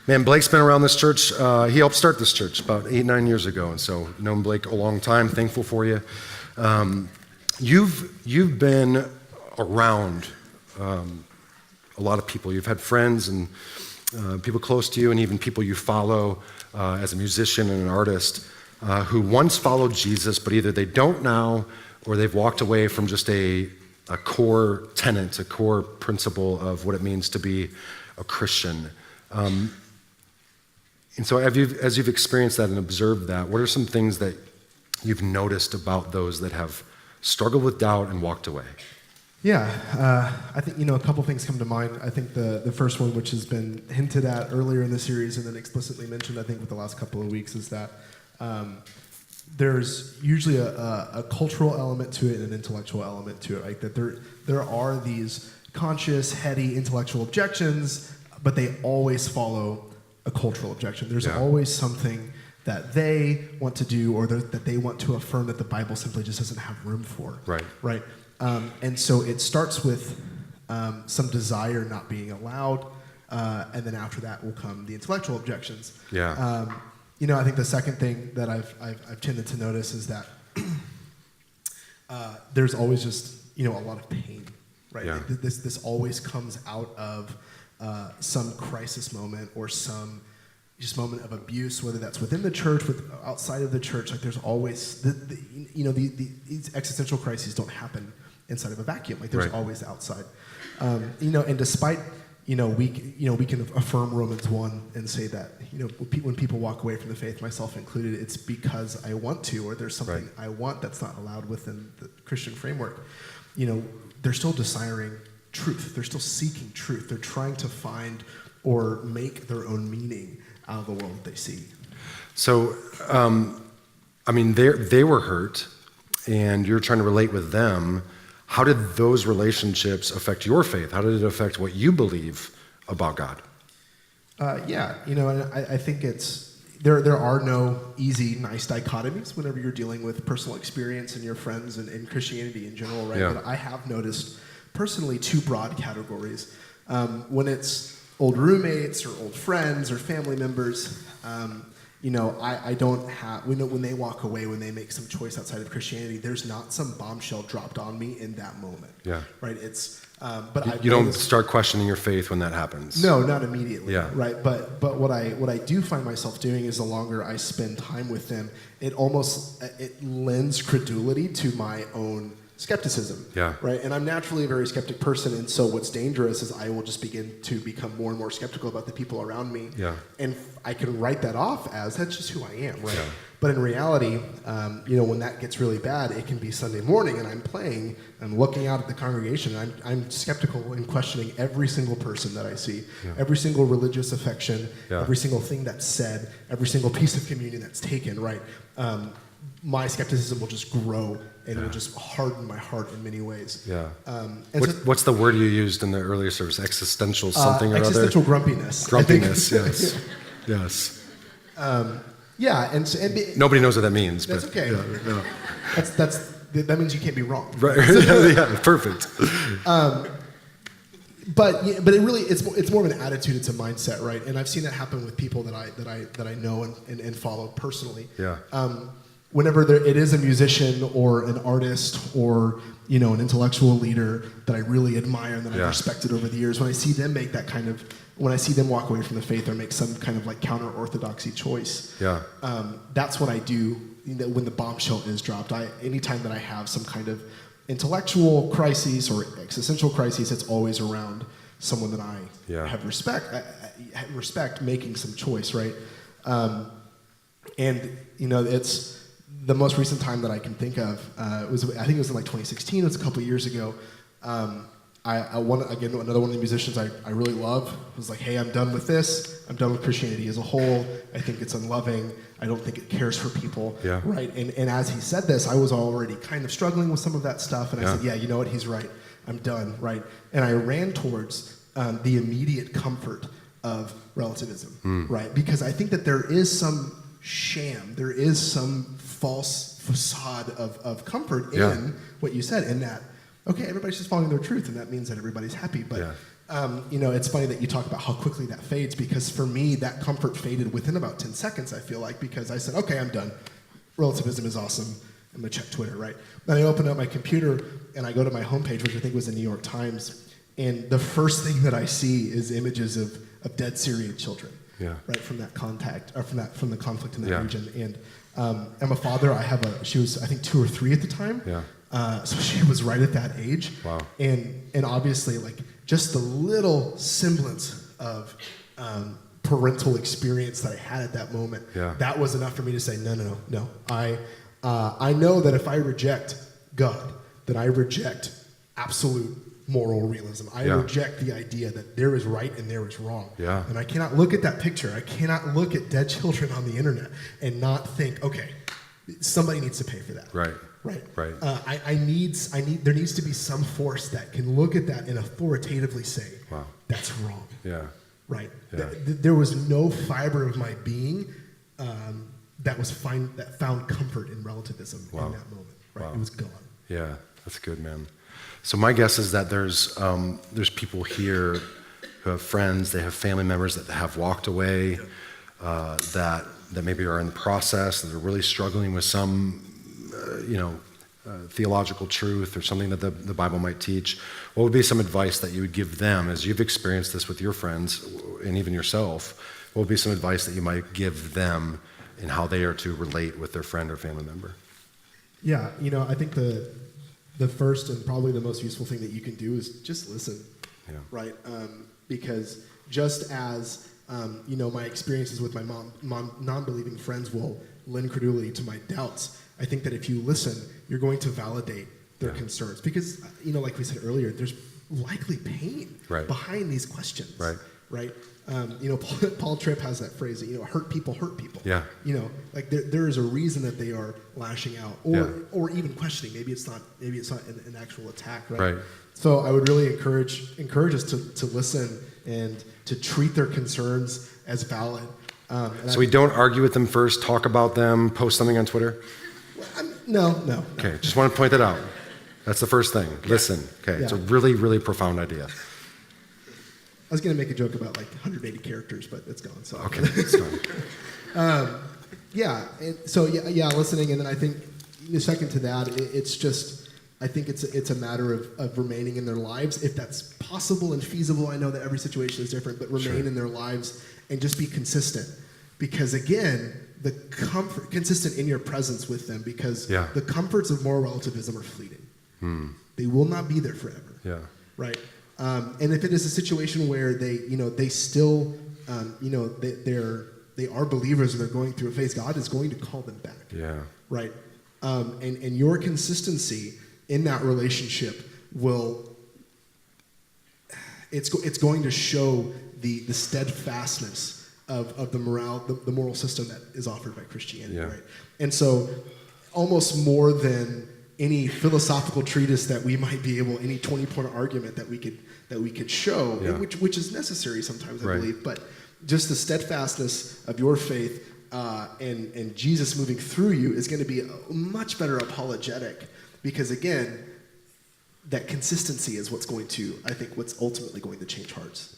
Man, Blake's been around this church. He helped start this church about 8-9 years ago, and so known Blake a long time. Thankful for you. You've been around a lot of people. You've had friends and people close to you, and even people you follow as a musician and an artist who once followed Jesus, but either they don't now or they've walked away from just a core tenet, a core principle of what it means to be a Christian. And so as you've experienced that and observed that, what are some things that you've noticed about those that have struggled with doubt and walked away? Yeah, I think, a couple things come to mind. I think the first one, which has been hinted at earlier in the series and then explicitly mentioned, I think, with the last couple of weeks, is that there's usually a cultural element to it and an intellectual element to it, right? That there are these conscious, heady intellectual objections, but they always follow a cultural objection. There's always something that they want to do or that they want to affirm that the Bible simply just doesn't have room for. Right. And so it starts with some desire not being allowed, and then after that will come the intellectual objections. I think the second thing that I've tended to notice is that there's always just a lot of pain, right? This always comes out of some crisis moment or some just moment of abuse, whether that's within the church, outside of the church. Like there's always these existential crises don't happen inside of a vacuum. Like there's always outside. And despite we can affirm Romans 1 and say that when people walk away from the faith, myself included, it's because I want to, or there's something I want that's not allowed within the Christian framework. They're still desiring truth. They're still seeking truth. They're trying to find or make their own meaning out of the world that they see. So, they were hurt, and you're trying to relate with them. How did those relationships affect your faith? How did it affect what you believe about God? And I think there are no easy, nice dichotomies whenever you're dealing with personal experience and your friends and Christianity in general, right? But I have noticed personally two broad categories. When it's old roommates or old friends or family members, I don't have, when they walk away, when they make some choice outside of Christianity, there's not some bombshell dropped on me in that moment. Right? It's, but you don't start questioning your faith when that happens. No, not immediately. Right? But what I do find myself doing is the longer I spend time with them, it lends credulity to my own skepticism, right? And I'm naturally a very skeptic person, and so what's dangerous is I will just begin to become more and more skeptical about the people around me, and I can write that off as that's just who I am, right? But in reality, when that gets really bad, it can be Sunday morning, and I'm playing, I'm looking out at the congregation, and I'm skeptical and questioning every single person that I see, every single religious affection, every single thing that's said, every single piece of communion that's taken, right? My skepticism will just grow, and it will just harden my heart in many ways. What's the word you used in the earlier service? Existential something or other? Existential grumpiness. Grumpiness, yes. And nobody knows what that means. That's but, okay. That means you can't be wrong. Right. Perfect. But it really it's more of an attitude. It's a mindset, right? And I've seen that happen with people that I know and follow personally. Whenever it is a musician or an artist or an intellectual leader that I really admire and that I've respected over the years, when I see them make that kind of, when I see them walk away from the faith or make some kind of like counter-orthodoxy choice, that's what I do when the bombshell is dropped. Anytime that I have some kind of intellectual crisis or existential crisis, it's always around someone that I have respect making some choice, right? It's the most recent time that I can think of. I think it was in like 2016. It was a couple of years ago. Another one of the musicians I really love was like, hey, I'm done with this. I'm done with Christianity as a whole. I think it's unloving. I don't think it cares for people. Right? And as he said this, I was already kind of struggling with some of that stuff. And I said, you know what? He's right. I'm done. Right? And I ran towards the immediate comfort of relativism. Right? Because I think that there is some sham. There is some false facade of comfort in what you said, in that, okay, everybody's just following their truth, and that means that everybody's happy. But It's funny that you talk about how quickly that fades, because for me, that comfort faded within about 10 seconds, I feel like, because I said, okay, I'm done. Relativism is awesome. I'm going to check Twitter, right? Then I open up my computer, and I go to my homepage, which I think was the New York Times, and the first thing that I see is images of dead Syrian children, right, from that contact, or from the conflict in that region. And I'm a father. She was, I think, 2 or 3 at the time. So she was right at that age. Wow. And obviously, like, just the little semblance of parental experience that I had at that moment, that was enough for me to say, no. I know that if I reject God, that I reject absolute moral realism. I reject the idea that there is right and there is wrong. And I cannot look at that picture. I cannot look at dead children on the internet and not think, okay, somebody needs to pay for that. Right. There needs to be some force that can look at that and authoritatively say, that's wrong. Right. There was no fiber of my being that found comfort in relativism in that moment. Right. It was gone. Yeah, that's good, man. So my guess is that there's people here who have friends, they have family members that have walked away, that maybe are in the process, that are really struggling with some, theological truth or something that the Bible might teach. What would be some advice that you would give them, as you've experienced this with your friends and even yourself? What would be some advice that you might give them in how they are to relate with their friend or family member? Yeah, I think the first and probably the most useful thing that you can do is just listen, right? Because just as, my experiences with my mom non-believing friends will lend credulity to my doubts, I think that if you listen, you're going to validate their concerns. Because, like we said earlier, there's likely pain behind these questions, right? Paul Tripp has that phrase that, hurt people hurt people. Like there is a reason that they are lashing out or even questioning. Maybe it's not an actual attack, right? So I would really encourage us to listen and to treat their concerns as valid. So we don't argue with them first, talk about them, post something on Twitter? No. Okay, just want to point that out. That's the first thing. Listen. Okay, it's a really, really profound idea. I was going to make a joke about like 180 characters, but it's gone. So okay, it's gone. Listening, and then I think the second to that, it's just, I think it's a matter of remaining in their lives, if that's possible and feasible. I know that every situation is different, but remain in their lives and just be consistent, because again, the comfort, consistent in your presence with them, because the comforts of moral relativism are fleeting. They will not be there forever. Right. And if it is a situation where they still, they are believers and they're going through a phase, God is going to call them back. Right. And your consistency in that relationship it's going to show the steadfastness of the moral system that is offered by Christianity. Right. And so almost more than any philosophical treatise that we might be able, any 20-point argument that we could show, which is necessary sometimes, I believe, but just the steadfastness of your faith and Jesus moving through you is going to be a much better apologetic, because again, that consistency is what's ultimately going to change hearts.